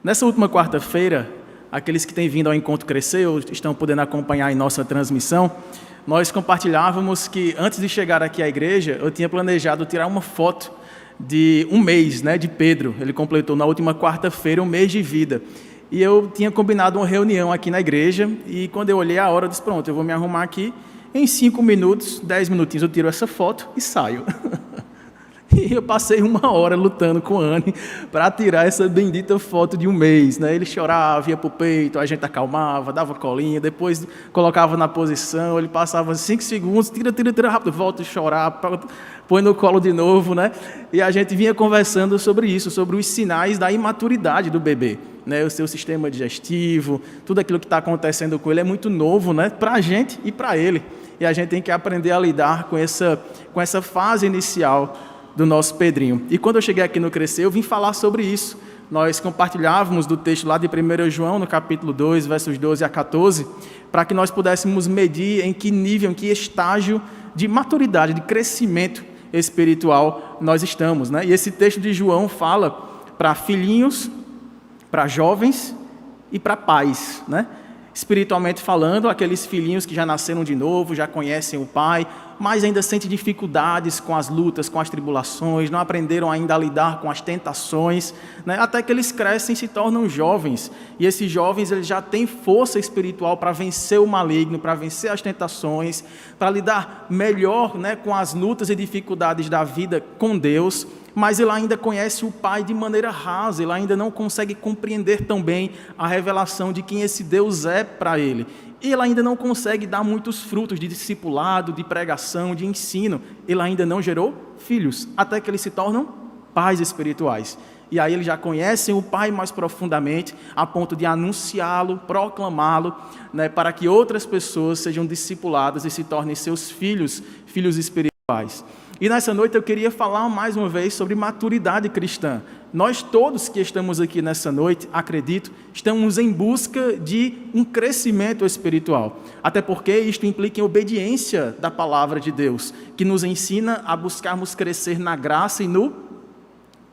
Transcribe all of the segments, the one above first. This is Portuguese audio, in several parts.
Nessa última quarta-feira, aqueles que têm vindo ao Encontro Cresceu, estão podendo acompanhar em nossa transmissão, nós compartilhávamos que antes de chegar aqui à igreja, eu tinha planejado tirar uma foto de um mês, de Pedro. Ele completou na última quarta-feira um mês de vida. E eu tinha combinado uma reunião aqui na igreja, e quando eu olhei a hora, eu disse, pronto, eu vou me arrumar aqui, em 5 minutos, 10 minutinhos eu tiro essa foto e saio. E eu passei 1 hora lutando com a Anne para tirar essa bendita foto de um mês. Ele chorava, ia para o peito, a gente acalmava, dava colinha, depois colocava na posição, ele passava 5 segundos, tira rápido, volta a chorar, põe no colo de novo. E a gente vinha conversando sobre isso, sobre os sinais da imaturidade do bebê. O seu sistema digestivo, tudo aquilo que está acontecendo com ele é muito novo, para a gente e para ele. E a gente tem que aprender a lidar com essa fase inicial do nosso Pedrinho. E quando eu cheguei aqui no Crescer, eu vim falar sobre isso. Nós compartilhávamos do texto lá de 1 João, no capítulo 2, versos 12 a 14, para que nós pudéssemos medir em que nível, em que estágio de maturidade, de crescimento espiritual nós estamos. E esse texto de João fala para filhinhos, para jovens e para pais. Espiritualmente falando, aqueles filhinhos que já nasceram de novo, já conhecem o pai, mas ainda sentem dificuldades com as lutas, com as tribulações, não aprenderam ainda a lidar com as tentações, até que eles crescem e se tornam jovens. E esses jovens eles já têm força espiritual para vencer o maligno, para vencer as tentações, para lidar melhor com as lutas e dificuldades da vida com Deus, mas ele ainda conhece o Pai de maneira rasa, ele ainda não consegue compreender tão bem a revelação de quem esse Deus é para ele. E ele ainda não consegue dar muitos frutos de discipulado, de pregação, de ensino. Ele ainda não gerou filhos, até que eles se tornam pais espirituais. E aí eles já conhecem o Pai mais profundamente, a ponto de anunciá-lo, proclamá-lo, para que outras pessoas sejam discipuladas e se tornem seus filhos espirituais. E nessa noite eu queria falar mais uma vez sobre maturidade cristã. Nós todos que estamos aqui nessa noite, acredito, estamos em busca de um crescimento espiritual. Até porque isto implica em obediência da palavra de Deus, que nos ensina a buscarmos crescer na graça e no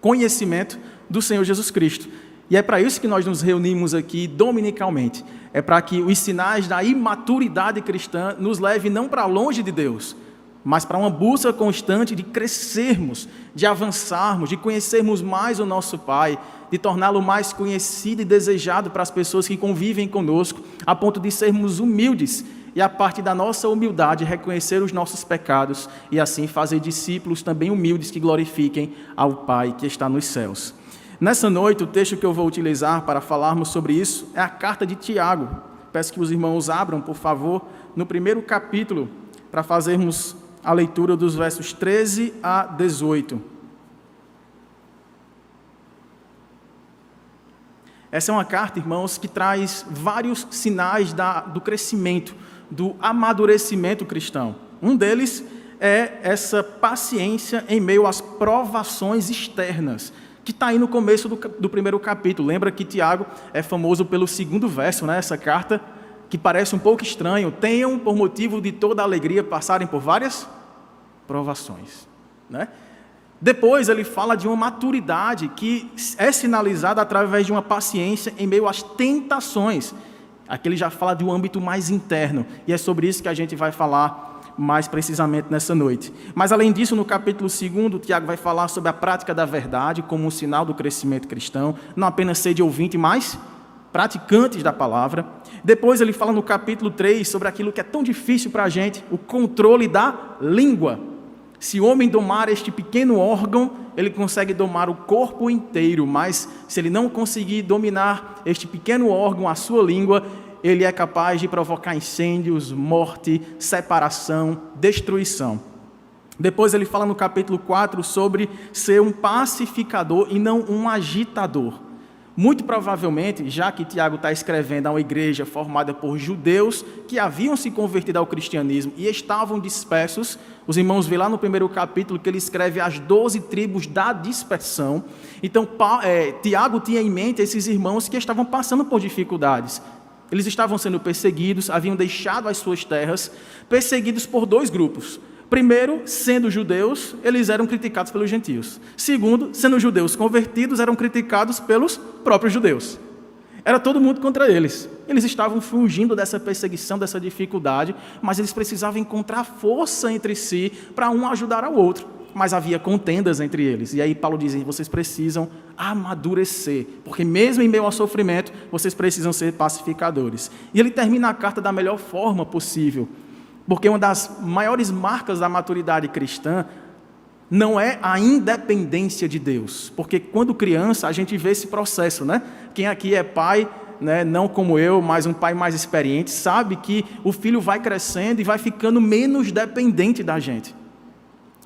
conhecimento do Senhor Jesus Cristo. E é para isso que nós nos reunimos aqui dominicalmente. É para que os sinais da imaturidade cristã nos levem não para longe de Deus, mas para uma busca constante de crescermos, de avançarmos, de conhecermos mais o nosso Pai, de torná-lo mais conhecido e desejado para as pessoas que convivem conosco, a ponto de sermos humildes e, a partir da nossa humildade, reconhecer os nossos pecados e assim fazer discípulos também humildes que glorifiquem ao Pai que está nos céus. Nessa noite, o texto que eu vou utilizar para falarmos sobre isso é a carta de Tiago. Peço que os irmãos abram, por favor, no 1º capítulo, para fazermos a leitura dos versos 13 a 18. Essa é uma carta, irmãos, que traz vários sinais do crescimento, do amadurecimento cristão. Um deles é essa paciência em meio às provações externas, que está aí no começo do 1º capítulo. Lembra que Tiago é famoso pelo 2º verso, essa carta, que parece um pouco estranho. Tenham por motivo de toda alegria passarem por várias provações. Depois ele fala de uma maturidade que é sinalizada através de uma paciência em meio às tentações. Aqui ele já fala de um âmbito mais interno, e é sobre isso que a gente vai falar mais precisamente nessa noite. Mas além disso, no capítulo 2, Tiago vai falar sobre a prática da verdade como um sinal do crescimento cristão, não apenas ser de ouvinte, mas praticantes da palavra. Depois ele fala no capítulo 3 sobre aquilo que é tão difícil para a gente, o controle da língua. Se o homem domar este pequeno órgão, ele consegue domar o corpo inteiro, mas se ele não conseguir dominar este pequeno órgão, a sua língua, ele é capaz de provocar incêndios, morte, separação, destruição. Depois ele fala no capítulo 4 sobre ser um pacificador e não um agitador. Muito provavelmente, já que Tiago está escrevendo a uma igreja formada por judeus que haviam se convertido ao cristianismo e estavam dispersos, os irmãos veem lá no 1º capítulo que ele escreve as 12 tribos da dispersão. Então, Tiago tinha em mente esses irmãos que estavam passando por dificuldades. Eles estavam sendo perseguidos, haviam deixado as suas terras, perseguidos por 2 grupos. Primeiro, sendo judeus, eles eram criticados pelos gentios. Segundo, sendo judeus convertidos, eram criticados pelos próprios judeus. Era todo mundo contra eles. Eles estavam fugindo dessa perseguição, dessa dificuldade, mas eles precisavam encontrar força entre si para um ajudar ao outro. Mas havia contendas entre eles. E aí Paulo diz, vocês precisam amadurecer, porque mesmo em meio ao sofrimento, vocês precisam ser pacificadores. E ele termina a carta da melhor forma possível, porque uma das maiores marcas da maturidade cristã não é a independência de Deus, porque quando criança a gente vê esse processo, né? Quem aqui é pai, né, não como eu, mas um pai mais experiente, sabe que o filho vai crescendo e vai ficando menos dependente da gente.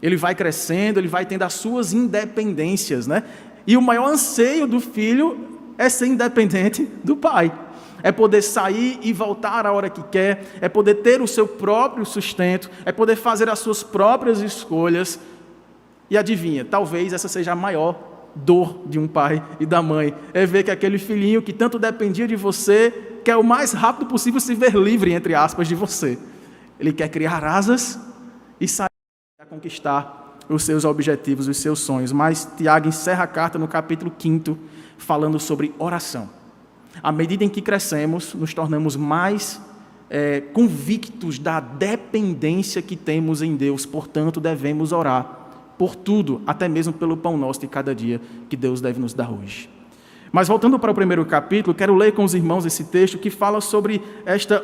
Ele vai crescendo, ele vai tendo as suas independências, né? E o maior anseio do filho é ser independente do pai. É poder sair e voltar a hora que quer, é poder ter o seu próprio sustento, é poder fazer as suas próprias escolhas. E adivinha, talvez essa seja a maior dor de um pai e da mãe, é ver que aquele filhinho que tanto dependia de você, quer o mais rápido possível se ver livre, entre aspas, de você. Ele quer criar asas e sair a conquistar os seus objetivos, os seus sonhos. Mas Tiago encerra a carta no capítulo 5, falando sobre oração. À medida em que crescemos, nos tornamos mais convictos da dependência que temos em Deus, portanto, devemos orar por tudo, até mesmo pelo pão nosso de cada dia que Deus deve nos dar hoje. Mas voltando para o primeiro capítulo, quero ler com os irmãos esse texto que fala sobre esta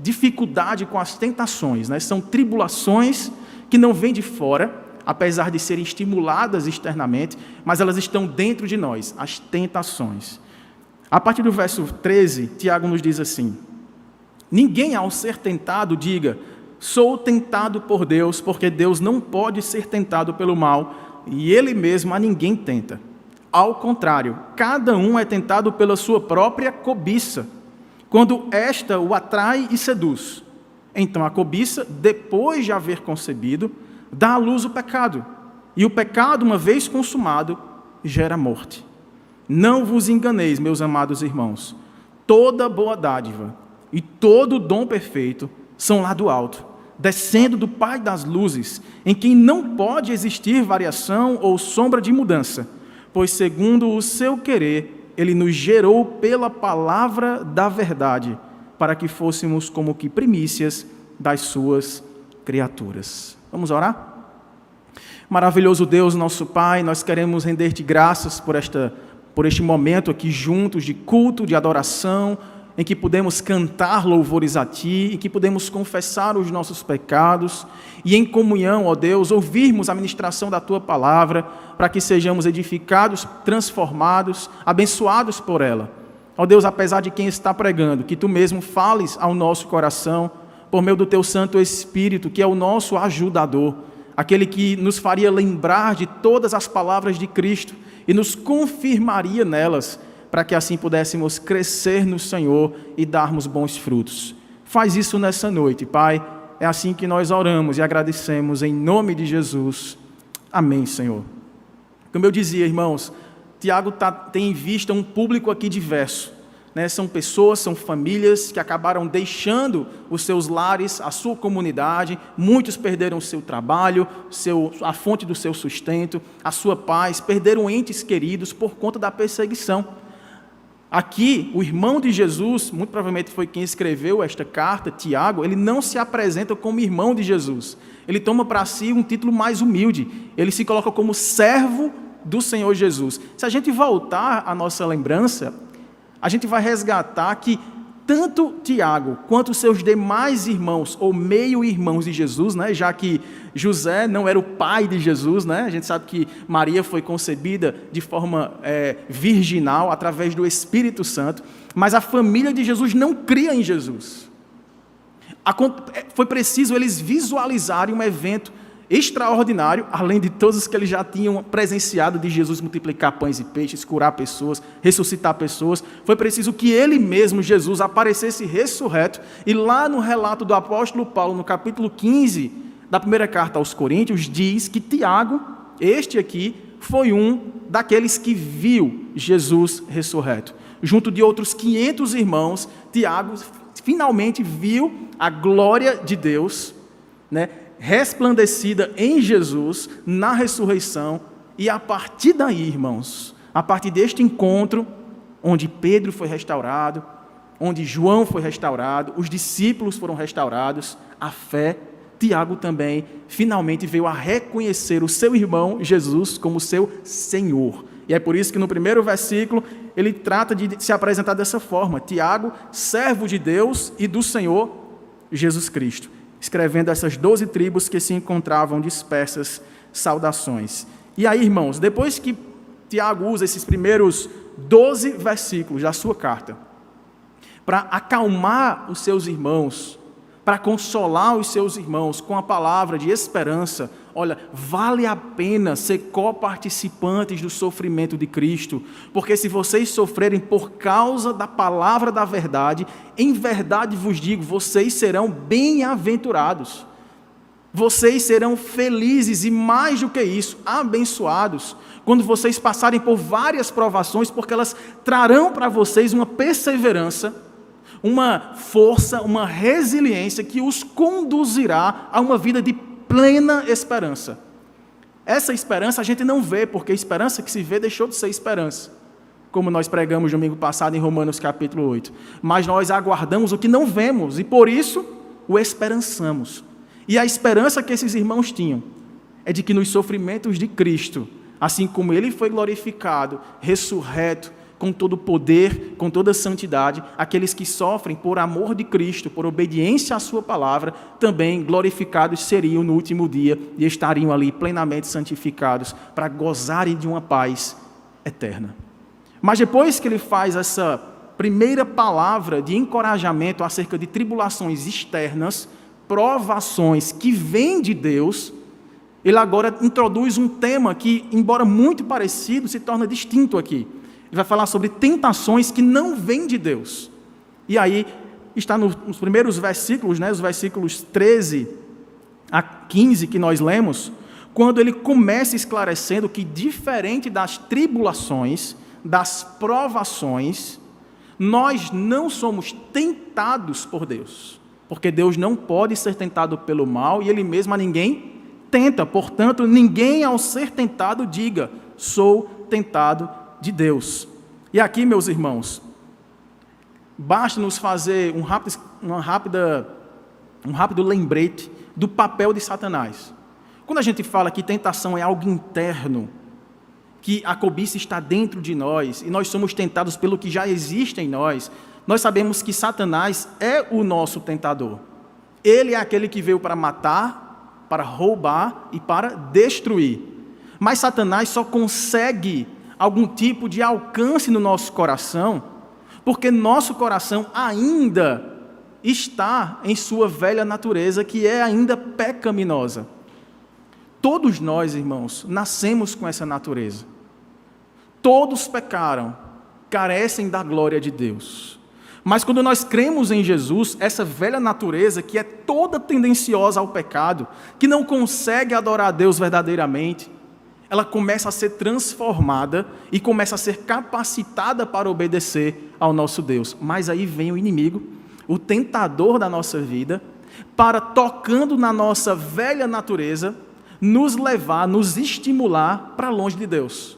dificuldade com as tentações, né? São tribulações que não vêm de fora, apesar de serem estimuladas externamente, mas elas estão dentro de nós, as tentações. A partir do verso 13, Tiago nos diz assim: ninguém ao ser tentado diga, sou tentado por Deus, porque Deus não pode ser tentado pelo mal, e Ele mesmo a ninguém tenta. Ao contrário, cada um é tentado pela sua própria cobiça, quando esta o atrai e seduz. Então a cobiça, depois de haver concebido, dá à luz o pecado, e o pecado, uma vez consumado, gera morte. Não vos enganeis, meus amados irmãos, toda boa dádiva e todo dom perfeito são lá do alto, descendo do Pai das luzes, em quem não pode existir variação ou sombra de mudança, pois segundo o seu querer, Ele nos gerou pela palavra da verdade, para que fôssemos como que primícias das suas criaturas. Vamos orar? Maravilhoso Deus, nosso Pai, nós queremos render-te graças por este momento aqui juntos de culto, de adoração, em que podemos cantar louvores a Ti, em que podemos confessar os nossos pecados e em comunhão, ó Deus, ouvirmos a ministração da Tua palavra, para que sejamos edificados, transformados, abençoados por ela. Ó Deus, apesar de quem está pregando, que Tu mesmo fales ao nosso coração, por meio do Teu Santo Espírito, que é o nosso ajudador, aquele que nos faria lembrar de todas as palavras de Cristo e nos confirmaria nelas, para que assim pudéssemos crescer no Senhor e darmos bons frutos. Faz isso nessa noite, Pai. É assim que nós oramos e agradecemos em nome de Jesus. Amém, Senhor. Como eu dizia, irmãos, Tiago tem em vista um público aqui diverso, né? São pessoas, são famílias que acabaram deixando os seus lares, a sua comunidade, muitos perderam o seu trabalho, a fonte do seu sustento, a sua paz, perderam entes queridos por conta da perseguição. Aqui, o irmão de Jesus, muito provavelmente foi quem escreveu esta carta, Tiago, ele não se apresenta como irmão de Jesus. Ele toma para si um título mais humilde. Ele se coloca como servo do Senhor Jesus. Se a gente voltar à nossa lembrança, a gente vai resgatar que tanto Tiago quanto os seus demais irmãos, ou meio-irmãos de Jesus, né, já que José não era o pai de Jesus, né, a gente sabe que Maria foi concebida de forma virginal, através do Espírito Santo, mas a família de Jesus não cria em Jesus. Foi preciso eles visualizarem um evento extraordinário, além de todos os que eles já tinham presenciado de Jesus multiplicar pães e peixes, curar pessoas, ressuscitar pessoas. Foi preciso que ele mesmo, Jesus, aparecesse ressurreto. E lá no relato do apóstolo Paulo, no capítulo 15 da primeira carta aos Coríntios, diz que Tiago, este aqui, foi um daqueles que viu Jesus ressurreto. Junto de outros 500 irmãos, Tiago finalmente viu a glória de Deus, né, resplandecida em Jesus, na ressurreição, e a partir daí, irmãos, a partir deste encontro, onde Pedro foi restaurado, onde João foi restaurado, os discípulos foram restaurados, a fé, Tiago também, finalmente veio a reconhecer o seu irmão Jesus como seu Senhor. E é por isso que no primeiro versículo, ele trata de se apresentar dessa forma: Tiago, servo de Deus e do Senhor Jesus Cristo, escrevendo essas 12 tribos que se encontravam dispersas, saudações. E aí, irmãos, depois que Tiago usa esses primeiros 12 versículos da sua carta para acalmar os seus irmãos, para consolar os seus irmãos com a palavra de esperança, olha, vale a pena ser coparticipantes do sofrimento de Cristo, porque se vocês sofrerem por causa da palavra da verdade, em verdade vos digo, vocês serão bem-aventurados, vocês serão felizes e mais do que isso, abençoados, quando vocês passarem por várias provações, porque elas trarão para vocês uma perseverança, uma força, uma resiliência que os conduzirá a uma vida de plena esperança. Essa esperança a gente não vê, porque a esperança que se vê deixou de ser esperança, como nós pregamos domingo passado em Romanos capítulo 8. Mas nós aguardamos o que não vemos e por isso o esperançamos. E a esperança que esses irmãos tinham é de que nos sofrimentos de Cristo, assim como Ele foi glorificado, ressurreto, com todo o poder, com toda a santidade, aqueles que sofrem por amor de Cristo, por obediência à sua palavra, também glorificados seriam no último dia e estariam ali plenamente santificados para gozarem de uma paz eterna. Mas depois que ele faz essa primeira palavra de encorajamento acerca de tribulações externas, provações que vêm de Deus, ele agora introduz um tema que, embora muito parecido, se torna distinto aqui. Ele vai falar sobre tentações que não vêm de Deus. E aí, está nos primeiros versículos, os versículos 13 a 15 que nós lemos, quando ele começa esclarecendo que, diferente das tribulações, das provações, nós não somos tentados por Deus. Porque Deus não pode ser tentado pelo mal e Ele mesmo a ninguém tenta. Portanto, ninguém ao ser tentado diga, sou tentado de Deus. E aqui, meus irmãos, basta nos fazer um rápido lembrete do papel de Satanás. Quando a gente fala que tentação é algo interno, que a cobiça está dentro de nós e nós somos tentados pelo que já existe em nós, nós sabemos que Satanás é o nosso tentador. Ele é aquele que veio para matar, para roubar e para destruir. Mas Satanás só consegue algum tipo de alcance no nosso coração, porque nosso coração ainda está em sua velha natureza, que é ainda pecaminosa. Todos nós, irmãos, nascemos com essa natureza. Todos pecaram, carecem da glória de Deus. Mas quando nós cremos em Jesus, essa velha natureza que é toda tendenciosa ao pecado, que não consegue adorar a Deus verdadeiramente, ela começa a ser transformada e começa a ser capacitada para obedecer ao nosso Deus. Mas aí vem o inimigo, o tentador da nossa vida, para, tocando na nossa velha natureza, nos levar, nos estimular para longe de Deus.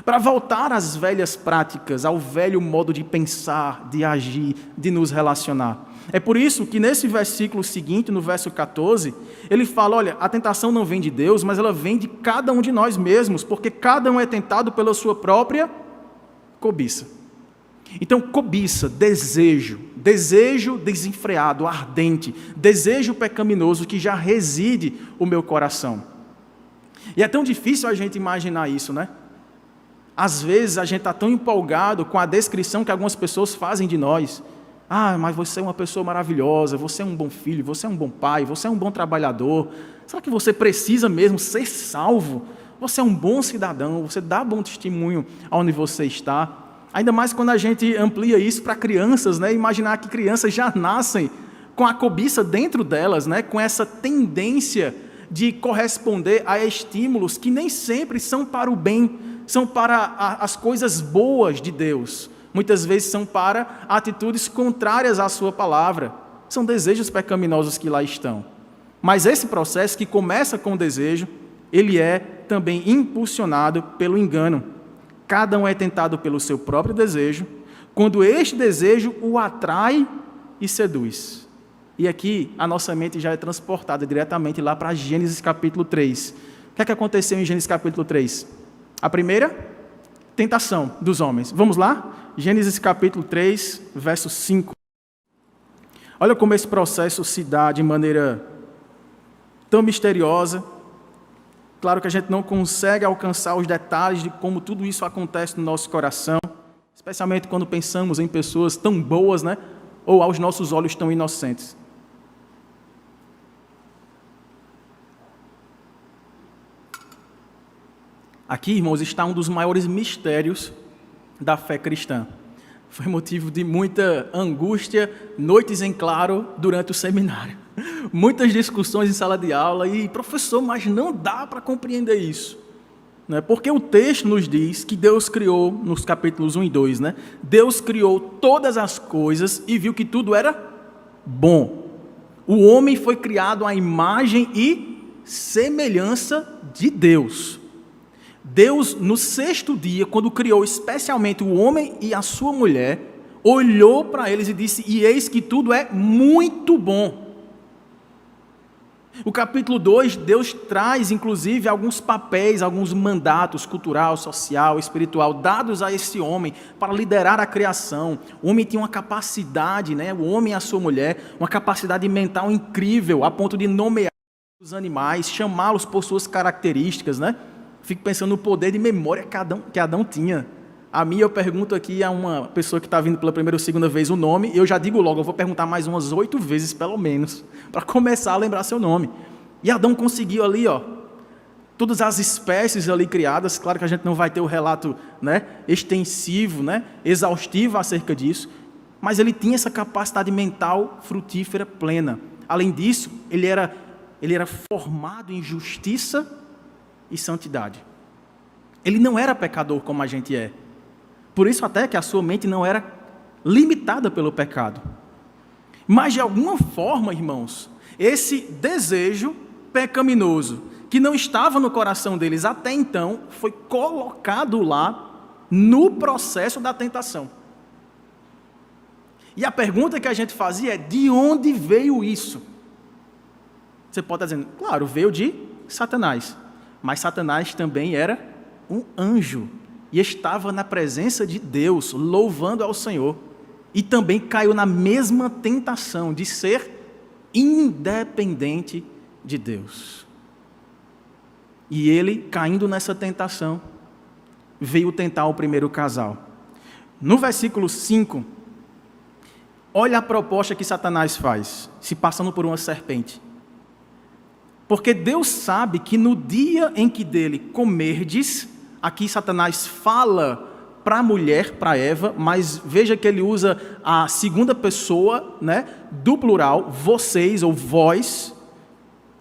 Para voltar às velhas práticas, ao velho modo de pensar, de agir, de nos relacionar. É por isso que nesse versículo seguinte, no verso 14, ele fala, olha, a tentação não vem de Deus, mas ela vem de cada um de nós mesmos, porque cada um é tentado pela sua própria cobiça. Então, cobiça, desejo desenfreado, ardente, desejo pecaminoso que já reside o meu coração. E é tão difícil a gente imaginar isso, né? Às vezes a gente está tão empolgado com a descrição que algumas pessoas fazem de nós. Ah, mas você é uma pessoa maravilhosa, você é um bom filho, você é um bom pai, você é um bom trabalhador. Será que você precisa mesmo ser salvo? Você é um bom cidadão, você dá bom testemunho onde você está. Ainda mais quando a gente amplia isso para crianças, né? Imaginar que crianças já nascem com a cobiça dentro delas, né? Com essa tendência de corresponder a estímulos que nem sempre são para o bem, são para as coisas boas de Deus. Muitas vezes são para atitudes contrárias à sua palavra. São desejos pecaminosos que lá estão. Mas esse processo que começa com o desejo, ele é também impulsionado pelo engano. Cada um é tentado pelo seu próprio desejo, quando este desejo o atrai e seduz. E aqui a nossa mente já é transportada diretamente lá para Gênesis capítulo 3. O que é que aconteceu em Gênesis capítulo 3? A primeira tentação dos homens. Vamos lá? Gênesis capítulo 3, verso 5. Olha como esse processo se dá de maneira tão misteriosa. Claro que a gente não consegue alcançar os detalhes de como tudo isso acontece no nosso coração, especialmente quando pensamos em pessoas tão boas, né? Ou aos nossos olhos tão inocentes. Aqui, irmãos, está um dos maiores mistérios da fé cristã. Foi motivo de muita angústia, noites em claro durante o seminário. Muitas discussões em sala de aula e, professor, mas não dá para compreender isso. Né? Porque o texto nos diz que Deus criou, nos capítulos 1 e 2, né? Deus criou todas as coisas e viu que tudo era bom. O homem foi criado à imagem e semelhança de Deus. Deus, no sexto dia, quando criou especialmente o homem e a sua mulher, olhou para eles e disse, e eis que tudo é muito bom. O capítulo 2, Deus traz, inclusive, alguns papéis, alguns mandatos cultural, social, espiritual, dados a esse homem para liderar a criação. O homem tinha uma capacidade, né? O homem e a sua mulher, uma capacidade mental incrível, a ponto de nomear os animais, chamá-los por suas características, né? Fico pensando no poder de memória que Adão tinha. A mim, eu pergunto aqui a uma pessoa que está vindo pela primeira ou segunda vez o nome, eu já digo logo, eu vou perguntar mais umas 8 vezes, pelo menos, para começar a lembrar seu nome. E Adão conseguiu ali, ó, todas as espécies ali criadas, claro que a gente não vai ter o relato, né, extensivo, né, exaustivo acerca disso, mas ele tinha essa capacidade mental frutífera plena. Além disso, ele era formado em justiça e santidade. Ele não era pecador como a gente é. Por isso até que a sua mente não era limitada pelo pecado. Mas de alguma forma, irmãos, esse desejo pecaminoso, que não estava no coração deles até então, foi colocado lá no processo da tentação. E a pergunta que a gente fazia é, de onde veio isso? Você pode estar dizendo, claro, veio de Satanás. Mas Satanás também era um anjo e estava na presença de Deus, louvando ao Senhor. E também caiu na mesma tentação de ser independente de Deus. E ele, caindo nessa tentação, veio tentar o primeiro casal. No versículo 5, olha a proposta que Satanás faz, se passando por uma serpente. Porque Deus sabe que no dia em que dele comerdes, aqui Satanás fala para a mulher, para Eva, mas veja que ele usa a segunda pessoa, né, do plural, vocês ou vós,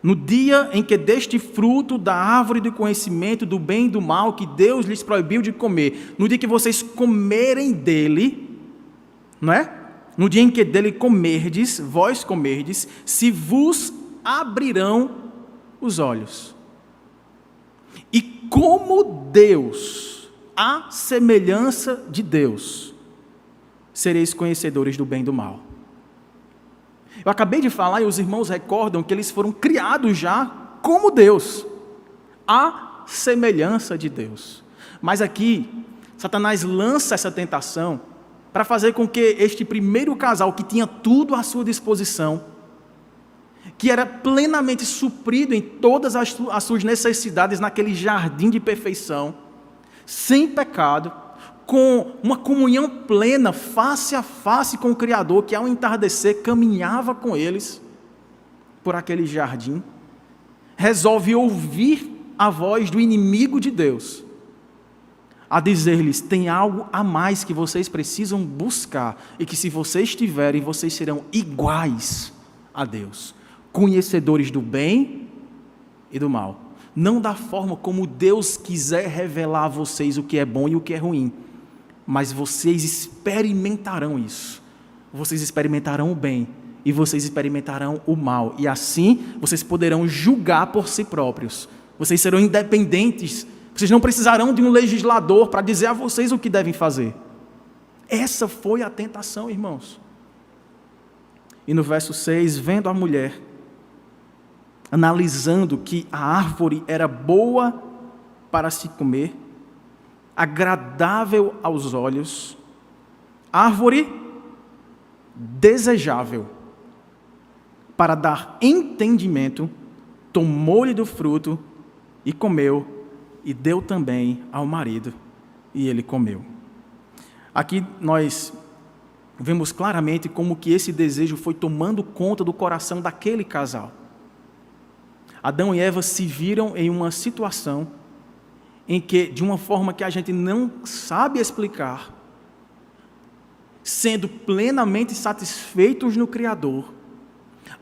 no dia em que deste fruto da árvore do conhecimento do bem e do mal, que Deus lhes proibiu de comer, no dia que vocês comerem dele, não é? No dia em que dele comerdes, vós comerdes, se vos abrirão os olhos. E como Deus, à semelhança de Deus, sereis conhecedores do bem e do mal. Eu acabei de falar e os irmãos recordam que eles foram criados já como Deus, à semelhança de Deus. Mas aqui, Satanás lança essa tentação para fazer com que este primeiro casal, que tinha tudo à sua disposição, que era plenamente suprido em todas as suas necessidades naquele jardim de perfeição, sem pecado, com uma comunhão plena, face a face com o Criador, que ao entardecer caminhava com eles por aquele jardim, resolve ouvir a voz do inimigo de Deus, a dizer-lhes, tem algo a mais que vocês precisam buscar, e que se vocês tiverem, vocês serão iguais a Deus, conhecedores do bem e do mal. Não da forma como Deus quiser revelar a vocês o que é bom e o que é ruim, mas vocês experimentarão isso. Vocês experimentarão o bem e vocês experimentarão o mal. E assim vocês poderão julgar por si próprios. Vocês serão independentes. Vocês não precisarão de um legislador para dizer a vocês o que devem fazer. Essa foi a tentação, irmãos. E no verso 6, vendo a mulher, analisando que a árvore era boa para se comer, agradável aos olhos, árvore desejável para dar entendimento, tomou-lhe do fruto e comeu, e deu também ao marido, e ele comeu. Aqui nós vemos claramente como que esse desejo foi tomando conta do coração daquele casal. Adão e Eva se viram em uma situação em que, de uma forma que a gente não sabe explicar, sendo plenamente satisfeitos no Criador,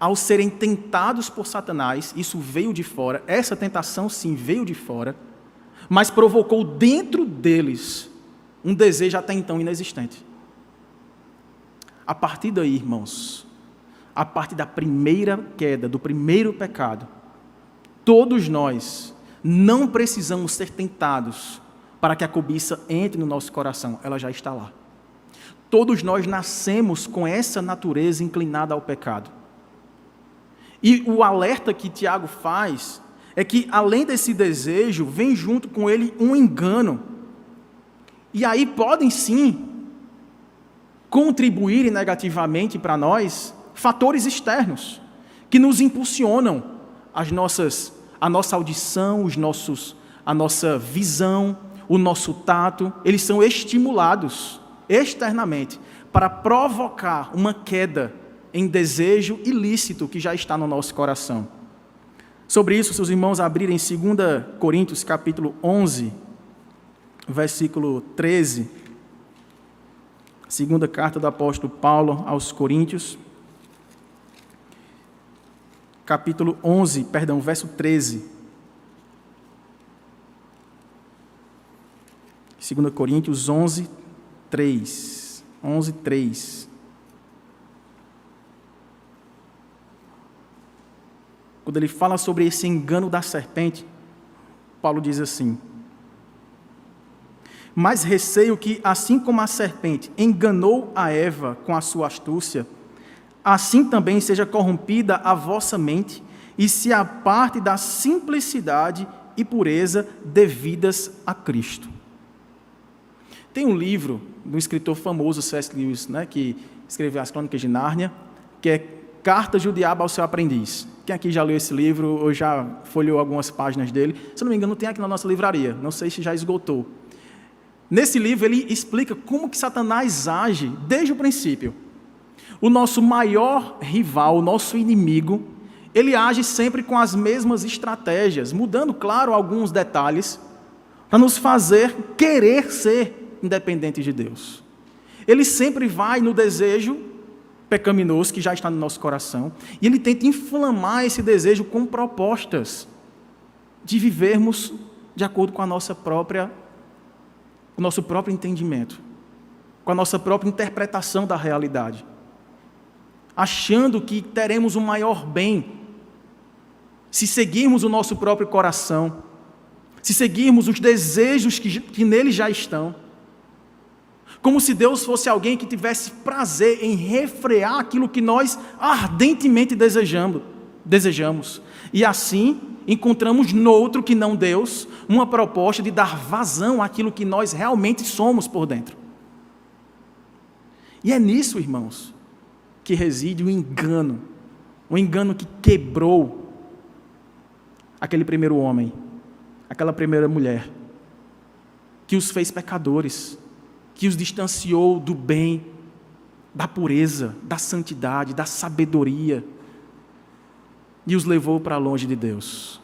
ao serem tentados por Satanás, isso veio de fora, essa tentação sim veio de fora, mas provocou dentro deles um desejo até então inexistente. A partir daí, irmãos, a partir da primeira queda, do primeiro pecado, todos nós não precisamos ser tentados para que a cobiça entre no nosso coração, ela já está lá. Todos nós nascemos com essa natureza inclinada ao pecado. E o alerta que Tiago faz é que, além desse desejo, vem junto com ele um engano. E aí podem sim contribuir negativamente para nós fatores externos que nos impulsionam a nossa audição, a nossa visão, o nosso tato. Eles são estimulados externamente para provocar uma queda em desejo ilícito que já está no nosso coração. Sobre isso, seus irmãos abrirem 2 Coríntios capítulo 11, versículo 13, segunda carta do apóstolo Paulo aos Coríntios, capítulo 11, verso 13. 2 Coríntios 11, 3. 11, 3. Quando ele fala sobre esse engano da serpente, Paulo diz assim: mas receio que, assim como a serpente enganou a Eva com a sua astúcia, assim também seja corrompida a vossa mente e se aparte da simplicidade e pureza devidas a Cristo. Tem um livro de um escritor famoso, C.S. Lewis, que escreveu as Crônicas de Nárnia, que é Cartas do Diabo ao Seu Aprendiz. Quem aqui já leu esse livro ou já folheou algumas páginas dele? Se não me engano, tem aqui na nossa livraria, não sei se já esgotou. Nesse livro ele explica como que Satanás age desde o princípio. O nosso maior rival, o nosso inimigo, ele age sempre com as mesmas estratégias, mudando, claro, alguns detalhes, para nos fazer querer ser independentes de Deus. Ele sempre vai no desejo pecaminoso que já está no nosso coração, e ele tenta inflamar esse desejo com propostas de vivermos de acordo com o nosso próprio entendimento, com a nossa própria interpretação da realidade, achando que teremos um maior bem se seguirmos o nosso próprio coração, se seguirmos os desejos que nele já estão, como se Deus fosse alguém que tivesse prazer em refrear aquilo que nós ardentemente desejamos. E assim, encontramos no outro que não Deus, uma proposta de dar vazão àquilo que nós realmente somos por dentro. E é nisso, irmãos, que reside o engano que quebrou aquele primeiro homem, aquela primeira mulher, que os fez pecadores, que os distanciou do bem, da pureza, da santidade, da sabedoria, e os levou para longe de Deus.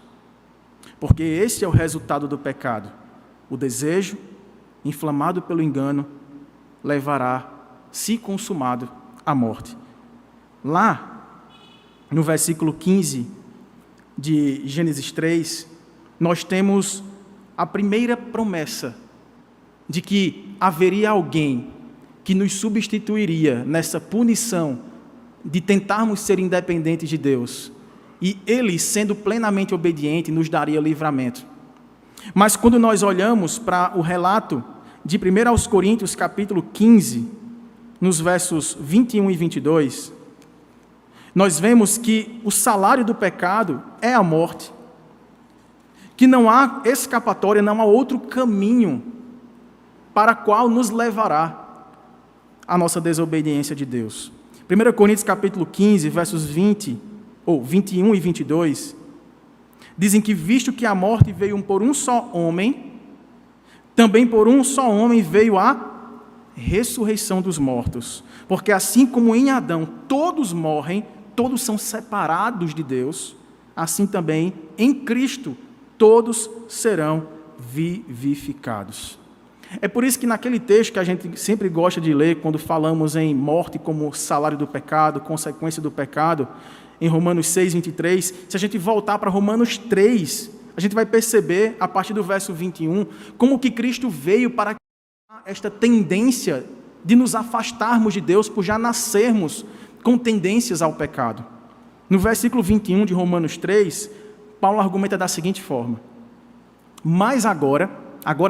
Porque esse é o resultado do pecado. O desejo, inflamado pelo engano, levará, se consumado, à morte. Lá, no versículo 15 de Gênesis 3, nós temos a primeira promessa de que haveria alguém que nos substituiria nessa punição de tentarmos ser independentes de Deus. E Ele, sendo plenamente obediente, nos daria livramento. Mas quando nós olhamos para o relato de 1 aos Coríntios, capítulo 15, nos versos 21 e 22, nós vemos que o salário do pecado é a morte, que não há escapatória, não há outro caminho para qual nos levará a nossa desobediência de Deus. 1 Coríntios capítulo 15, versos 21 e 22, dizem que visto que a morte veio por um só homem, também por um só homem veio a ressurreição dos mortos. Porque assim como em Adão todos morrem, todos são separados de Deus, assim também em Cristo todos serão vivificados. É por isso que naquele texto que a gente sempre gosta de ler, quando falamos em morte como salário do pecado, consequência do pecado, em Romanos 6, 23, se a gente voltar para Romanos 3, a gente vai perceber, a partir do verso 21, como que Cristo veio para esta tendência de nos afastarmos de Deus por já nascermos com tendências ao pecado. No versículo 21 de Romanos 3, Paulo argumenta da seguinte forma: mas agora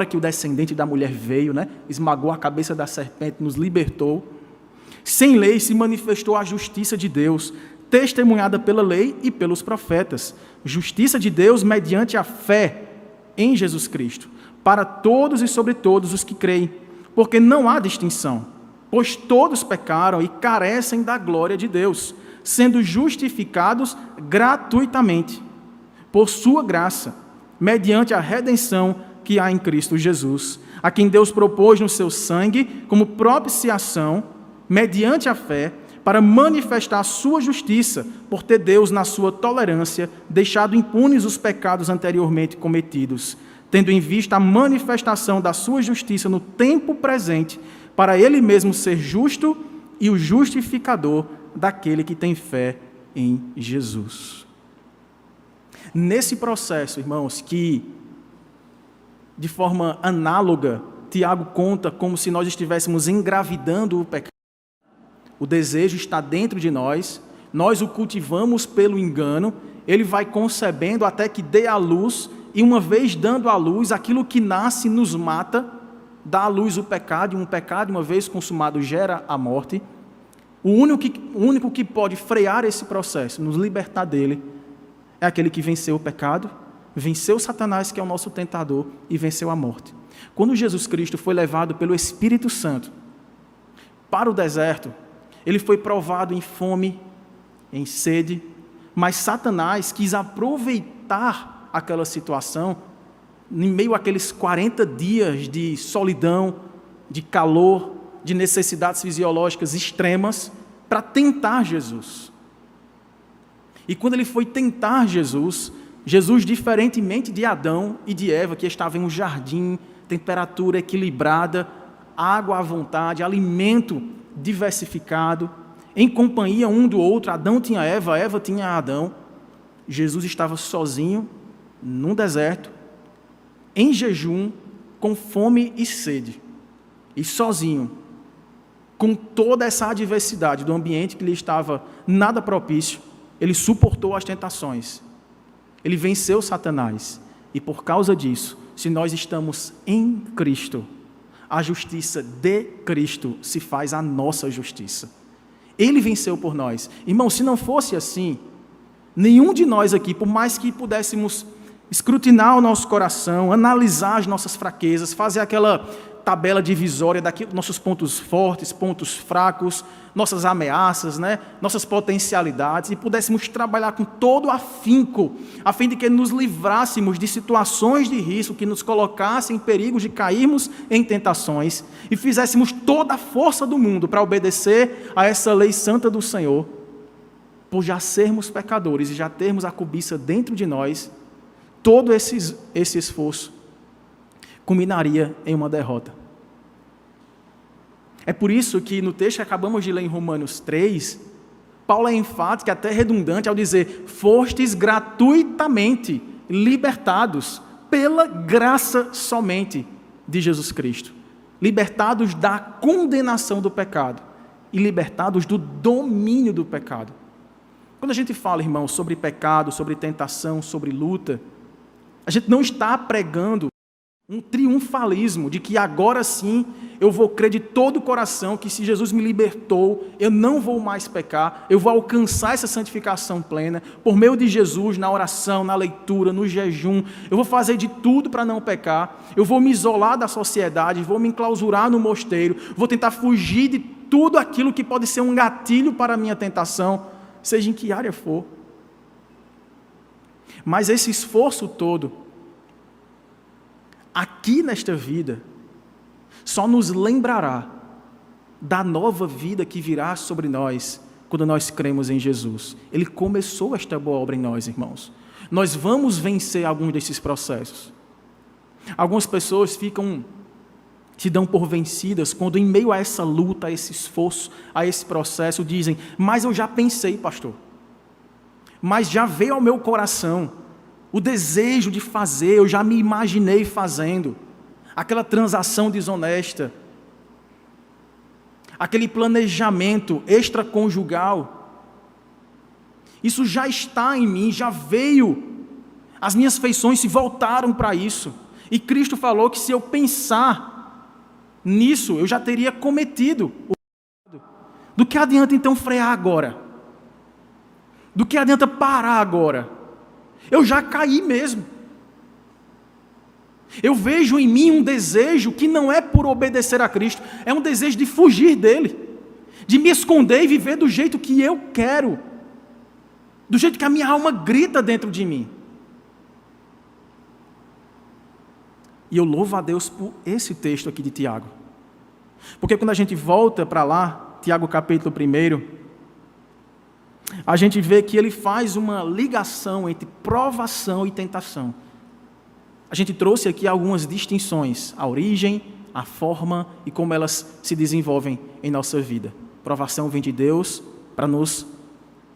que o descendente da mulher veio, esmagou a cabeça da serpente, nos libertou, sem lei se manifestou a justiça de Deus, testemunhada pela lei e pelos profetas, justiça de Deus mediante a fé em Jesus Cristo, para todos e sobre todos os que creem, porque não há distinção, pois todos pecaram e carecem da glória de Deus, sendo justificados gratuitamente, por sua graça, mediante a redenção que há em Cristo Jesus, a quem Deus propôs no seu sangue como propiciação, mediante a fé, para manifestar a sua justiça, por ter Deus, na sua tolerância, deixado impunes os pecados anteriormente cometidos, tendo em vista a manifestação da sua justiça no tempo presente, para Ele mesmo ser justo e o justificador daquele que tem fé em Jesus. Nesse processo, irmãos, que de forma análoga, Tiago conta como se nós estivéssemos engravidando o pecado. O desejo está dentro de nós o cultivamos pelo engano, ele vai concebendo até que dê à luz, e uma vez dando à luz, aquilo que nasce nos mata, dá à luz o pecado, e um pecado, uma vez consumado, gera a morte. O único que pode frear esse processo, nos libertar dele, é aquele que venceu o pecado, venceu Satanás, que é o nosso tentador, e venceu a morte. Quando Jesus Cristo foi levado pelo Espírito Santo para o deserto, ele foi provado em fome, em sede, mas Satanás quis aproveitar aquela situação, em meio àqueles 40 dias de solidão, de calor, de necessidades fisiológicas extremas, para tentar Jesus. E quando ele foi tentar Jesus, diferentemente de Adão e de Eva, que estavam em um jardim, temperatura equilibrada, água à vontade, alimento diversificado, em companhia um do outro, Adão tinha Eva, Eva tinha Adão, Jesus estava sozinho, num deserto, em jejum, com fome e sede, e sozinho, com toda essa adversidade do ambiente que lhe estava nada propício, ele suportou as tentações, ele venceu Satanás, e por causa disso, se nós estamos em Cristo, a justiça de Cristo se faz a nossa justiça. Ele venceu por nós. Irmão, se não fosse assim, nenhum de nós aqui, por mais que pudéssemos escrutinar o nosso coração, analisar as nossas fraquezas, fazer aquela tabela divisória daquilo, nossos pontos fortes, pontos fracos, nossas ameaças, nossas potencialidades, e pudéssemos trabalhar com todo afinco, a fim de que nos livrássemos de situações de risco que nos colocassem em perigos de cairmos em tentações, e fizéssemos toda a força do mundo para obedecer a essa lei santa do Senhor, por já sermos pecadores e já termos a cobiça dentro de nós, todo esse esforço culminaria em uma derrota. É por isso que no texto que acabamos de ler em Romanos 3, Paulo é enfático, até redundante, ao dizer: fostes gratuitamente libertados pela graça somente de Jesus Cristo, libertados da condenação do pecado e libertados do domínio do pecado. Quando a gente fala, irmãos, sobre pecado, sobre tentação, sobre luta, a gente não está pregando um triunfalismo de que agora sim eu vou crer de todo o coração que se Jesus me libertou, eu não vou mais pecar, eu vou alcançar essa santificação plena por meio de Jesus, na oração, na leitura, no jejum, eu vou fazer de tudo para não pecar, eu vou me isolar da sociedade, vou me enclausurar no mosteiro, vou tentar fugir de tudo aquilo que pode ser um gatilho para a minha tentação, seja em que área for. Mas esse esforço todo, aqui nesta vida, só nos lembrará da nova vida que virá sobre nós quando nós cremos em Jesus. Ele começou esta boa obra em nós, irmãos. Nós vamos vencer alguns desses processos. Algumas pessoas se dão por vencidas quando em meio a essa luta, a esse esforço, a esse processo, dizem: mas eu já pensei, pastor, mas já veio ao meu coração o desejo de fazer, eu já me imaginei fazendo, aquela transação desonesta, aquele planejamento extraconjugal, isso já está em mim, já veio, as minhas feições se voltaram para isso, e Cristo falou que se eu pensar nisso, eu já teria cometido o pecado. Do que adianta então frear agora? Do que adianta parar agora? Eu já caí mesmo. Eu vejo em mim um desejo que não é por obedecer a Cristo, é um desejo de fugir dele, de me esconder e viver do jeito que eu quero, do jeito que a minha alma grita dentro de mim. E eu louvo a Deus por esse texto aqui de Tiago, porque quando a gente volta para lá, Tiago capítulo 1, a gente vê que ele faz uma ligação entre provação e tentação. A gente trouxe aqui algumas distinções, a origem, a forma e como elas se desenvolvem em nossa vida. Provação vem de Deus para nos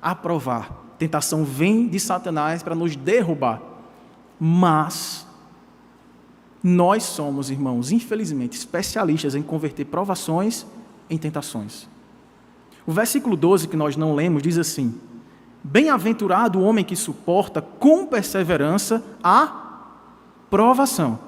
aprovar. Tentação vem de Satanás para nos derrubar. Mas nós somos, irmãos, infelizmente, especialistas em converter provações em tentações. O versículo 12 que nós não lemos diz assim: bem-aventurado o homem que suporta com perseverança a provação,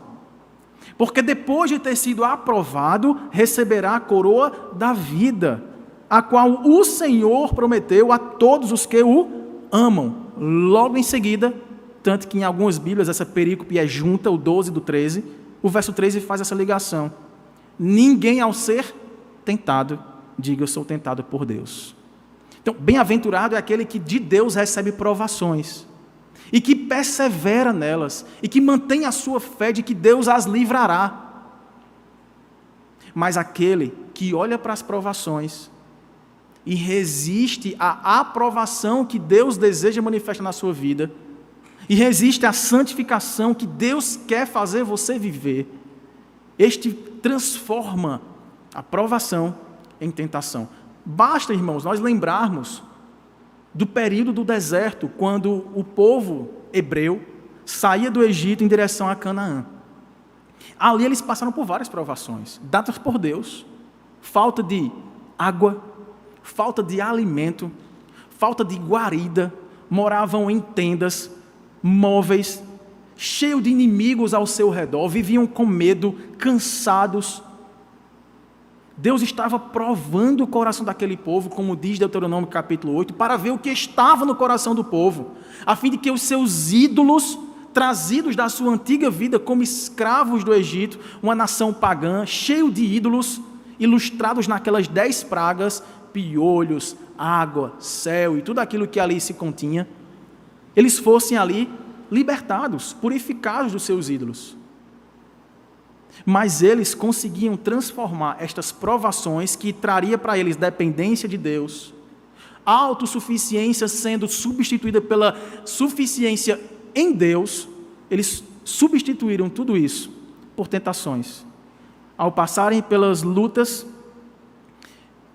porque depois de ter sido aprovado, receberá a coroa da vida, a qual o Senhor prometeu a todos os que o amam. Logo em seguida, tanto que em algumas Bíblias essa perícope é junta, o 12 do 13, o verso 13 faz essa ligação. Ninguém ao ser tentado, diga: eu sou tentado por Deus. Então, bem-aventurado é aquele que de Deus recebe provações, e que persevera nelas, e que mantém a sua fé de que Deus as livrará. Mas aquele que olha para as provações e resiste à aprovação que Deus deseja manifestar na sua vida, e resiste à santificação que Deus quer fazer você viver, este transforma a provação em tentação. Basta, irmãos, nós lembrarmos do período do deserto, quando o povo hebreu saía do Egito em direção a Canaã. Ali eles passaram por várias provações, dadas por Deus. Falta de água, falta de alimento, falta de guarida, moravam em tendas, móveis, cheios de inimigos ao seu redor, viviam com medo, cansados. Deus estava provando o coração daquele povo, como diz Deuteronômio capítulo 8, para ver o que estava no coração do povo, a fim de que os seus ídolos, trazidos da sua antiga vida como escravos do Egito, uma nação pagã, cheio de ídolos, ilustrados naquelas 10 pragas, piolhos, água, céu e tudo aquilo que ali se continha, eles fossem ali libertados, purificados dos seus ídolos. Mas eles conseguiam transformar estas provações, que traria para eles dependência de Deus, autossuficiência sendo substituída pela suficiência em Deus, eles substituíram tudo isso por tentações. Ao passarem pelas lutas,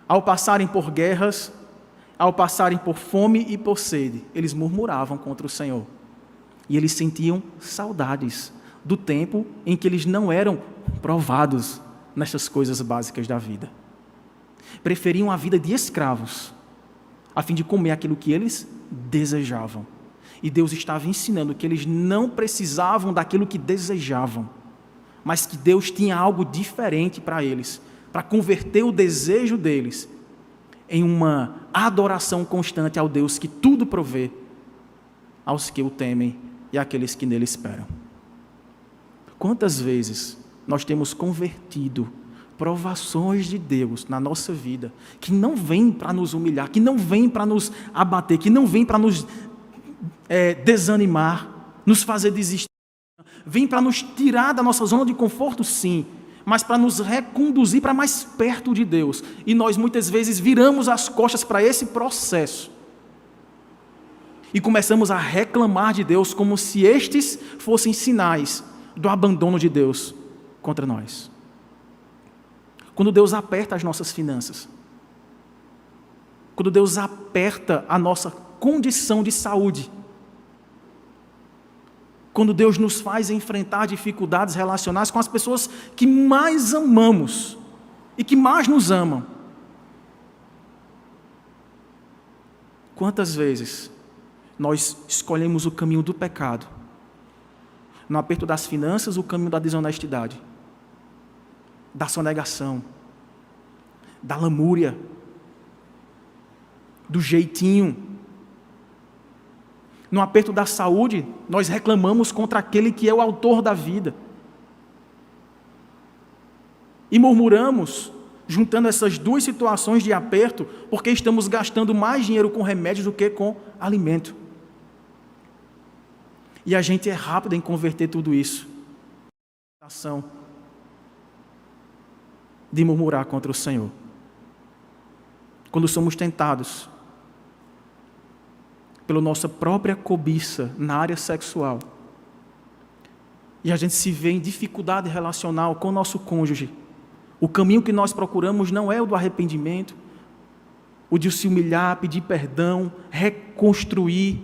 ao passarem por guerras, ao passarem por fome e por sede, eles murmuravam contra o Senhor. E eles sentiam saudades do tempo em que eles não eram provados nessas coisas básicas da vida. Preferiam a vida de escravos, a fim de comer aquilo que eles desejavam. E Deus estava ensinando que eles não precisavam daquilo que desejavam, mas que Deus tinha algo diferente para eles, para converter o desejo deles em uma adoração constante ao Deus que tudo provê, aos que o temem e àqueles que nele esperam. Quantas vezes nós temos convertido provações de Deus na nossa vida, que não vêm para nos humilhar, que não vêm para nos abater, que não vêm para nos desanimar, nos fazer desistir, vêm para nos tirar da nossa zona de conforto, sim, mas para nos reconduzir para mais perto de Deus. E nós muitas vezes viramos as costas para esse processo e começamos a reclamar de Deus como se estes fossem sinais do abandono de Deus contra nós. Quando Deus aperta as nossas finanças, quando Deus aperta a nossa condição de saúde, quando Deus nos faz enfrentar dificuldades relacionais com as pessoas que mais amamos e que mais nos amam. Quantas vezes nós escolhemos o caminho do pecado? No aperto das finanças, o caminho da desonestidade, da sonegação, da lamúria, do jeitinho. No aperto da saúde, nós reclamamos contra aquele que é o autor da vida. E murmuramos, juntando essas duas situações de aperto, porque estamos gastando mais dinheiro com remédios do que com alimento. E a gente é rápido em converter tudo isso em ação de murmurar contra o Senhor. Quando somos tentados pela nossa própria cobiça na área sexual, e a gente se vê em dificuldade relacional com o nosso cônjuge, o caminho que nós procuramos não é o do arrependimento, o de se humilhar, pedir perdão, reconstruir.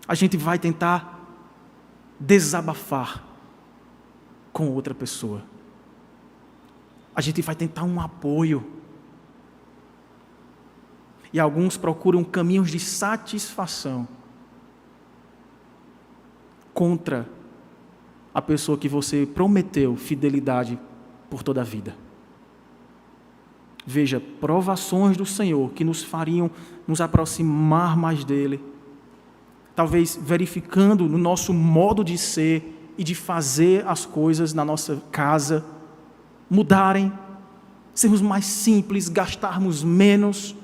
A gente vai tentar desabafar com outra pessoa. A gente vai tentar um apoio. E alguns procuram caminhos de satisfação contra a pessoa que você prometeu fidelidade por toda a vida. Veja, provações do Senhor que nos fariam nos aproximar mais dEle, talvez verificando no nosso modo de ser e de fazer as coisas na nossa casa, mudarem, sermos mais simples, gastarmos menos,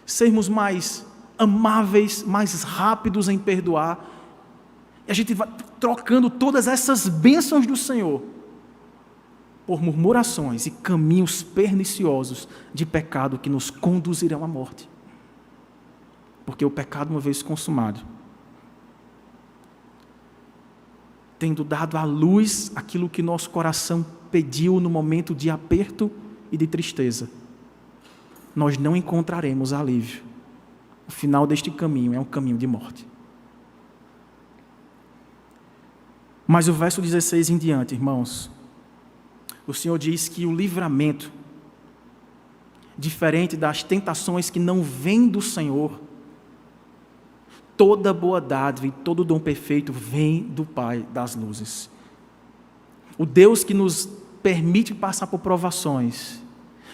sermos mais amáveis, mais rápidos em perdoar. E a gente vai trocando todas essas bênçãos do Senhor por murmurações e caminhos perniciosos de pecado que nos conduzirão à morte. Porque o pecado, uma vez consumado, tendo dado à luz aquilo que nosso coração pediu no momento de aperto e de tristeza, nós não encontraremos alívio. O final deste caminho é um caminho de morte. Mas o verso 16 em diante, irmãos, o Senhor diz que o livramento, diferente das tentações que não vêm do Senhor, toda boa dádiva e todo dom perfeito vem do Pai das luzes. O Deus que nos permite passar por provações,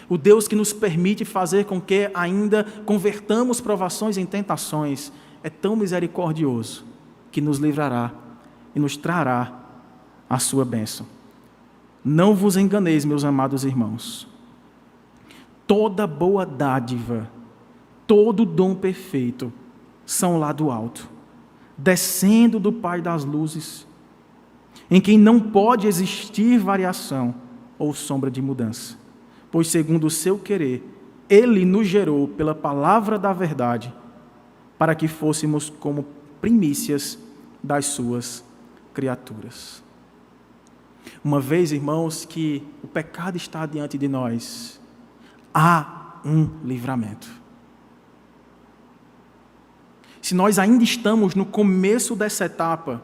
o Deus que nos permite fazer com que ainda convertamos provações em tentações, é tão misericordioso que nos livrará e nos trará a sua bênção. Não vos enganeis, meus amados irmãos. Toda boa dádiva, todo dom perfeito são lá do alto, descendo do Pai das luzes, em quem não pode existir variação ou sombra de mudança. Pois segundo o seu querer, Ele nos gerou pela palavra da verdade, para que fôssemos como primícias das suas criaturas. Uma vez, irmãos, que o pecado está diante de nós, há um livramento. Se nós ainda estamos no começo dessa etapa,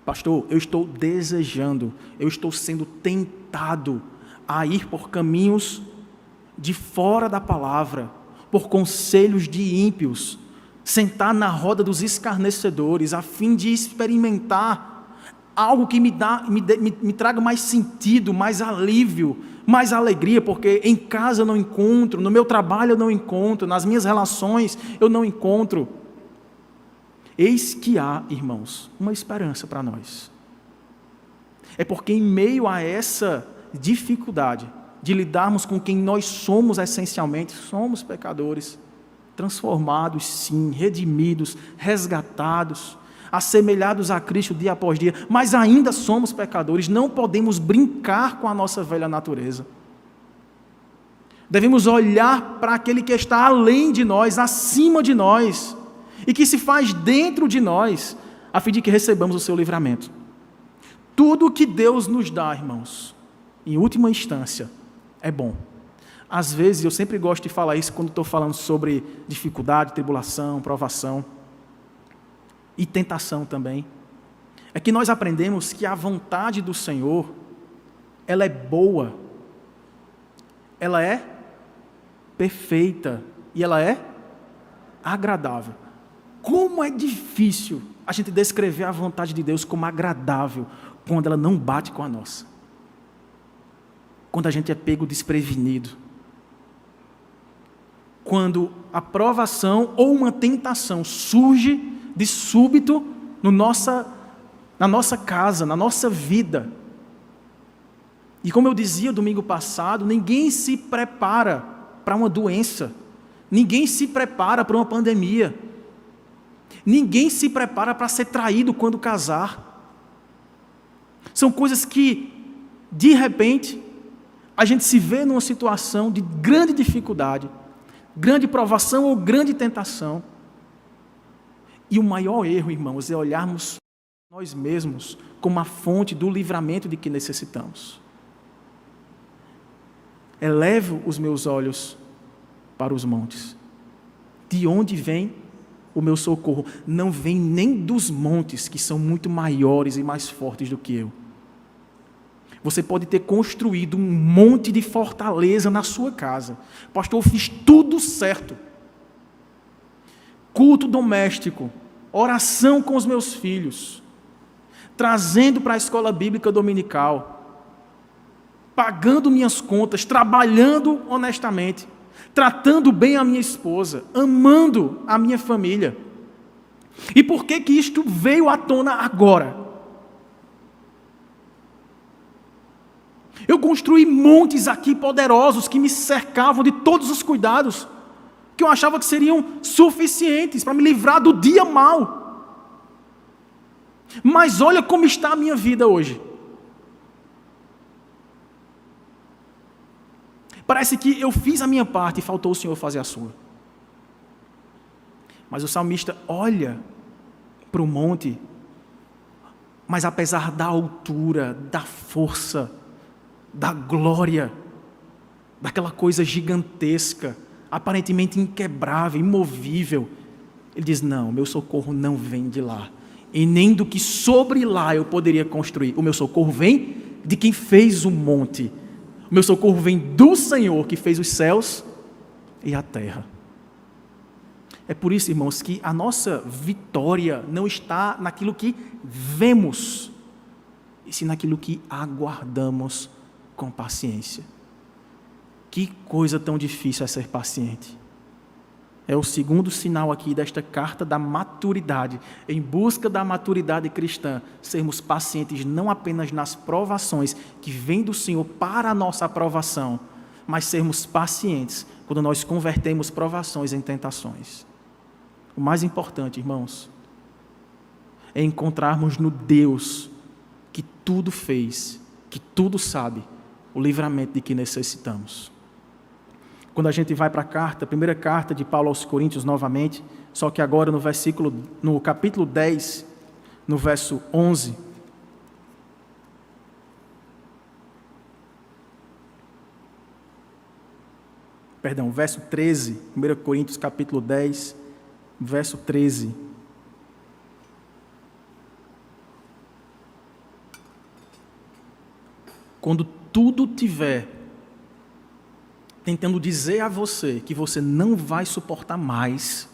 pastor, eu estou desejando, eu estou sendo tentado a ir por caminhos de fora da palavra, por conselhos de ímpios, sentar na roda dos escarnecedores, a fim de experimentar algo que me traga mais sentido, mais alívio, mais alegria, porque em casa eu não encontro, no meu trabalho eu não encontro, nas minhas relações eu não encontro. Eis que há, irmãos, uma esperança para nós. É porque em meio a essa dificuldade de lidarmos com quem nós somos essencialmente, somos pecadores, transformados sim, redimidos, resgatados, assemelhados a Cristo dia após dia, mas ainda somos pecadores, não podemos brincar com a nossa velha natureza. Devemos olhar para aquele que está além de nós, acima de nós, e que se faz dentro de nós, a fim de que recebamos o seu livramento. Tudo o que Deus nos dá, irmãos, em última instância, é bom. Às vezes, eu sempre gosto de falar isso quando estou falando sobre dificuldade, tribulação, provação e tentação também. É que nós aprendemos que a vontade do Senhor, ela é boa, ela é perfeita e ela é agradável. Como é difícil a gente descrever a vontade de Deus como agradável quando ela não bate com a nossa. Quando a gente é pego desprevenido. Quando a provação ou uma tentação surge de súbito na nossa casa, na nossa vida. E como eu dizia domingo passado, ninguém se prepara para uma doença. Ninguém se prepara para uma pandemia. Ninguém se prepara para ser traído quando casar. São coisas que, de repente, a gente se vê numa situação de grande dificuldade, grande provação ou grande tentação. E o maior erro, irmãos, é olharmos nós mesmos como a fonte do livramento de que necessitamos. Elevo os meus olhos para os montes. De onde vem o meu socorro? Não vem nem dos montes, que são muito maiores e mais fortes do que eu. Você pode ter construído um monte de fortaleza na sua casa. Pastor, eu fiz tudo certo. Culto doméstico, oração com os meus filhos, trazendo para a escola bíblica dominical, pagando minhas contas, trabalhando honestamente, tratando bem a minha esposa, amando a minha família. E por que que isto veio à tona agora? Eu construí montes aqui poderosos que me cercavam de todos os cuidados, que eu achava que seriam suficientes para me livrar do dia mau. Mas olha como está a minha vida hoje. Parece que eu fiz a minha parte e faltou o Senhor fazer a sua. Mas o salmista olha para o monte, mas apesar da altura, da força, da glória, daquela coisa gigantesca, aparentemente inquebrável, imovível, ele diz, não, meu socorro não vem de lá, e nem do que sobre lá eu poderia construir. O meu socorro vem de quem fez o monte. O meu socorro vem do Senhor que fez os céus e a terra. É por isso, irmãos, que a nossa vitória não está naquilo que vemos, e sim naquilo que aguardamos com paciência. Que coisa tão difícil é ser paciente. É o segundo sinal aqui desta carta da maturidade. Em busca da maturidade cristã, sermos pacientes não apenas nas provações que vêm do Senhor para a nossa aprovação, mas sermos pacientes quando nós convertemos provações em tentações. O mais importante, irmãos, é encontrarmos no Deus que tudo fez, que tudo sabe, o livramento de que necessitamos. Quando a gente vai para a carta, a primeira carta de Paulo aos Coríntios novamente, só que agora no capítulo 10, no verso 11, verso 13, 1 Coríntios capítulo 10, verso 13. Quando tudo tiver tentando dizer a você que você não vai suportar mais.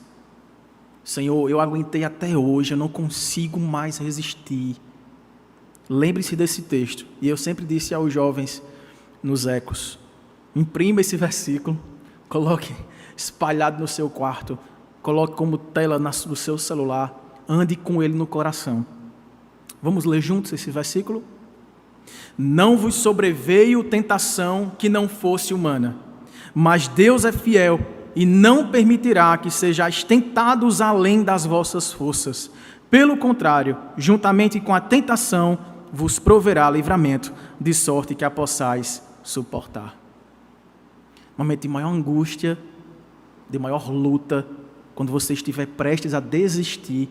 Senhor, eu aguentei até hoje, eu não consigo mais resistir. Lembre-se desse texto. E eu sempre disse aos jovens nos ecos, imprima esse versículo, coloque espalhado no seu quarto, coloque como tela no seu celular, ande com ele no coração. Vamos ler juntos esse versículo? Não vos sobreveio tentação que não fosse humana, mas Deus é fiel e não permitirá que sejais tentados além das vossas forças. Pelo contrário, juntamente com a tentação, vos proverá livramento, de sorte que a possais suportar. Momento de maior angústia, de maior luta, quando você estiver prestes a desistir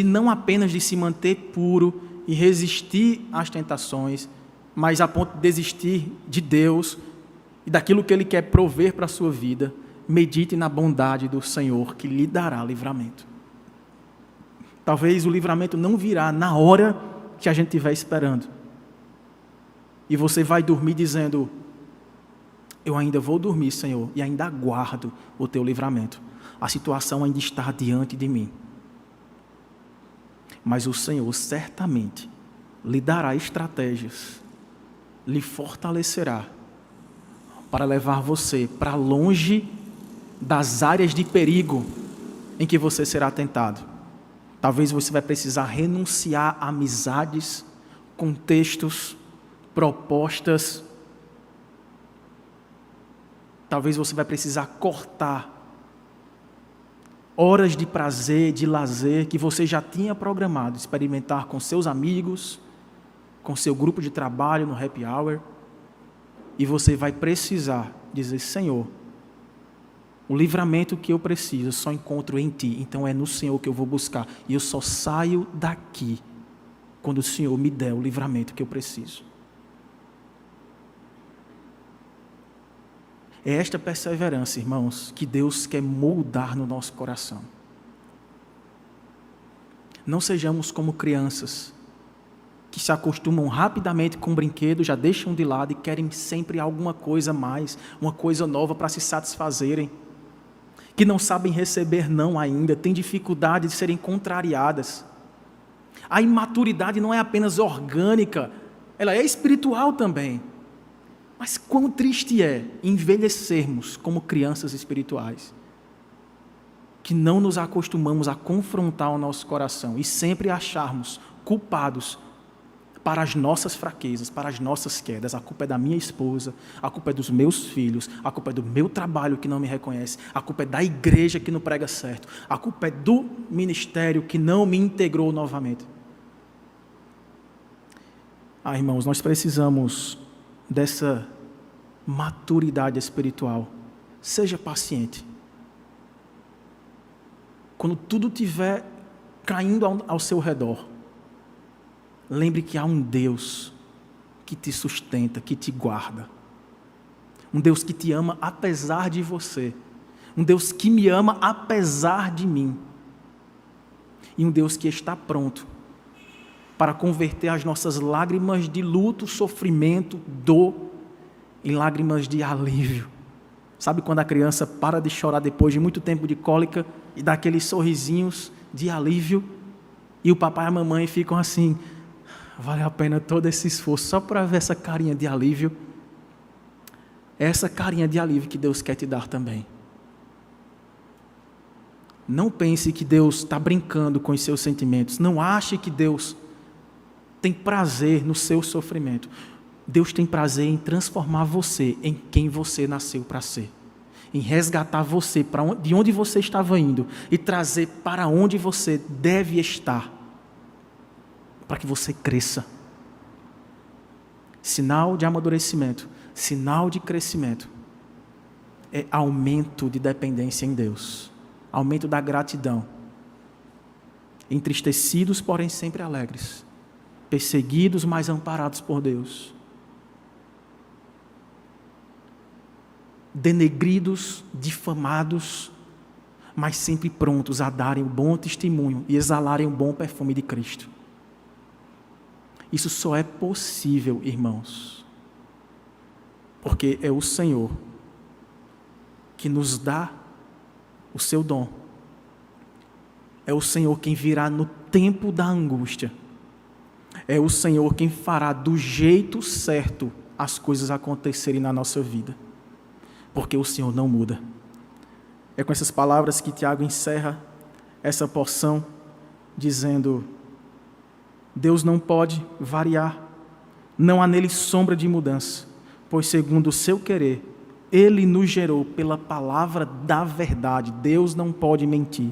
não apenas de se manter puro e resistir às tentações, mas a ponto de desistir de Deus e daquilo que Ele quer prover para a sua vida. Medite na bondade do Senhor, que lhe dará livramento. Talvez o livramento não virá na hora que a gente estiver esperando. E você vai dormir dizendo, eu ainda vou dormir, Senhor, e ainda aguardo o teu livramento. A situação ainda está diante de mim. Mas o Senhor certamente lhe dará estratégias, lhe fortalecerá para levar você para longe das áreas de perigo em que você será tentado. Talvez você vai precisar renunciar a amizades, contextos, propostas. Talvez você vai precisar cortar horas de prazer, de lazer que você já tinha programado, experimentar com seus amigos, com seu grupo de trabalho no happy hour. E você vai precisar dizer, Senhor, o livramento que eu preciso só encontro em Ti, então é no Senhor que eu vou buscar. E eu só saio daqui quando o Senhor me der o livramento que eu preciso. É esta perseverança, irmãos, que Deus quer moldar no nosso coração. Não sejamos como crianças que se acostumam rapidamente com o brinquedo, já deixam de lado e querem sempre alguma coisa a mais, uma coisa nova para se satisfazerem. Que não sabem receber não ainda, têm dificuldade de serem contrariadas. A imaturidade não é apenas orgânica, ela é espiritual também. Mas quão triste é envelhecermos como crianças espirituais, que não nos acostumamos a confrontar o nosso coração e sempre acharmos culpados para as nossas fraquezas, para as nossas quedas. A culpa é da minha esposa, a culpa é dos meus filhos, a culpa é do meu trabalho que não me reconhece, a culpa é da igreja que não prega certo, a culpa é do ministério que não me integrou novamente. Irmãos, nós precisamos dessa maturidade espiritual. Seja paciente. Quando tudo estiver caindo ao seu redor, lembre que há um Deus que te sustenta, que te guarda. Um Deus que te ama apesar de você. Um Deus que me ama apesar de mim. E um Deus que está pronto para converter as nossas lágrimas de luto, sofrimento, dor, em lágrimas de alívio. Sabe quando a criança para de chorar depois de muito tempo de cólica e dá aqueles sorrisinhos de alívio? E o papai e a mamãe ficam assim, vale a pena todo esse esforço só para ver essa carinha de alívio? É essa carinha de alívio que Deus quer te dar também. Não pense que Deus está brincando com os seus sentimentos. Não ache que Deus tem prazer no seu sofrimento. Deus tem prazer em transformar você em quem você nasceu para ser. Em resgatar você de onde você estava indo e trazer para onde você deve estar. Para que você cresça. Sinal de amadurecimento, sinal de crescimento, é aumento de dependência em Deus. Aumento da gratidão. Entristecidos, porém sempre alegres. Perseguidos, mas amparados por Deus. Denegridos, difamados, mas sempre prontos a darem o bom testemunho e exalarem o bom perfume de Cristo. Isso só é possível, irmãos, porque é o Senhor que nos dá o seu dom. É o Senhor quem virá no tempo da angústia. É o Senhor quem fará do jeito certo as coisas acontecerem na nossa vida. Porque o Senhor não muda. É com essas palavras que Tiago encerra essa porção, dizendo: Deus não pode variar, não há nele sombra de mudança, pois segundo o seu querer, Ele nos gerou pela palavra da verdade. Deus não pode mentir.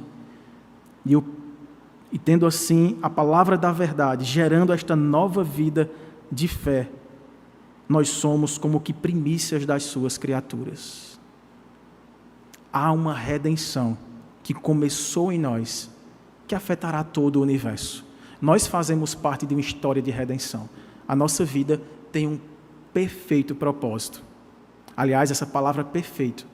E tendo assim a palavra da verdade, gerando esta nova vida de fé, nós somos como que primícias das suas criaturas. Há uma redenção que começou em nós, que afetará todo o universo. Nós fazemos parte de uma história de redenção. A nossa vida tem um perfeito propósito. Aliás, essa palavra perfeito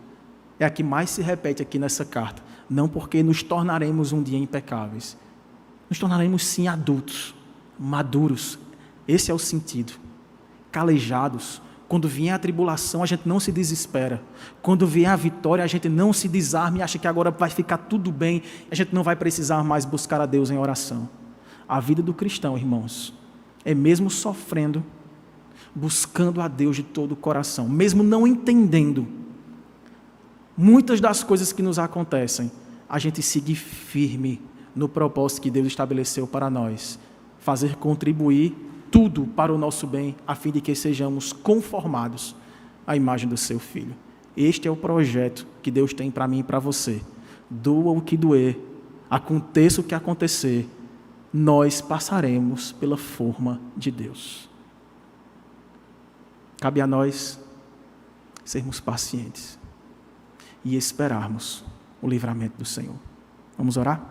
é a que mais se repete aqui nessa carta. Não porque nos tornaremos um dia impecáveis. Nos tornaremos sim adultos, maduros. Esse é o sentido. Calejados. Quando vier a tribulação, a gente não se desespera. Quando vier a vitória, a gente não se desarma e acha que agora vai ficar tudo bem. A gente não vai precisar mais buscar a Deus em oração. A vida do cristão, irmãos, é mesmo sofrendo, buscando a Deus de todo o coração, mesmo não entendendo muitas das coisas que nos acontecem, a gente seguir firme no propósito que Deus estabeleceu para nós, fazer contribuir tudo para o nosso bem, a fim de que sejamos conformados à imagem do seu Filho. Este é o projeto que Deus tem para mim e para você. Doa o que doer, aconteça o que acontecer, nós passaremos pela forma de Deus. Cabe a nós sermos pacientes e esperarmos o livramento do Senhor. Vamos orar?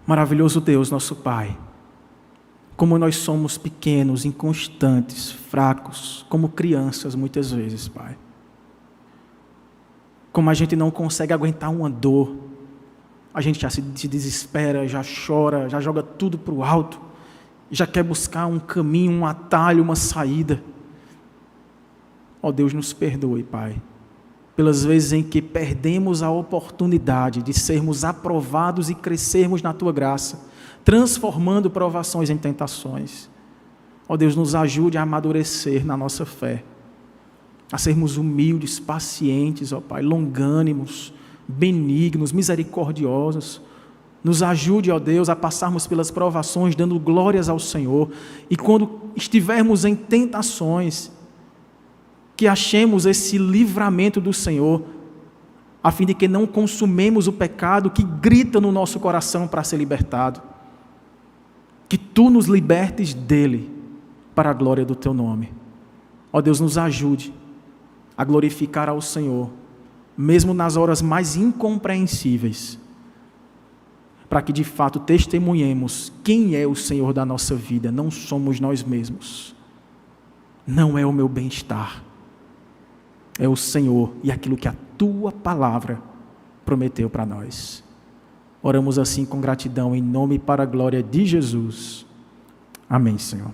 Maravilhoso Deus, nosso Pai, como nós somos pequenos, inconstantes, fracos, como crianças muitas vezes, Pai. Como a gente não consegue aguentar uma dor, a gente já se desespera, já chora, já joga tudo para o alto, já quer buscar um caminho, um atalho, uma saída. Ó Deus, nos perdoe, Pai, pelas vezes em que perdemos a oportunidade de sermos aprovados e crescermos na Tua graça, transformando provações em tentações. Ó Deus, nos ajude a amadurecer na nossa fé, a sermos humildes, pacientes, ó Pai, longânimos, benignos, misericordiosos. Nos ajude, ó Deus, a passarmos pelas provações, dando glórias ao Senhor, e quando estivermos em tentações, que achemos esse livramento do Senhor, a fim de que não consumemos o pecado que grita no nosso coração para ser libertado. Que Tu nos libertes dele, para a glória do Teu nome. Ó Deus, nos ajude a glorificar ao Senhor, mesmo nas horas mais incompreensíveis, para que de fato testemunhemos quem é o Senhor da nossa vida. Não somos nós mesmos, não é o meu bem-estar, é o Senhor e aquilo que a Tua palavra prometeu para nós. Oramos assim com gratidão, em nome e para a glória de Jesus. Amém, Senhor.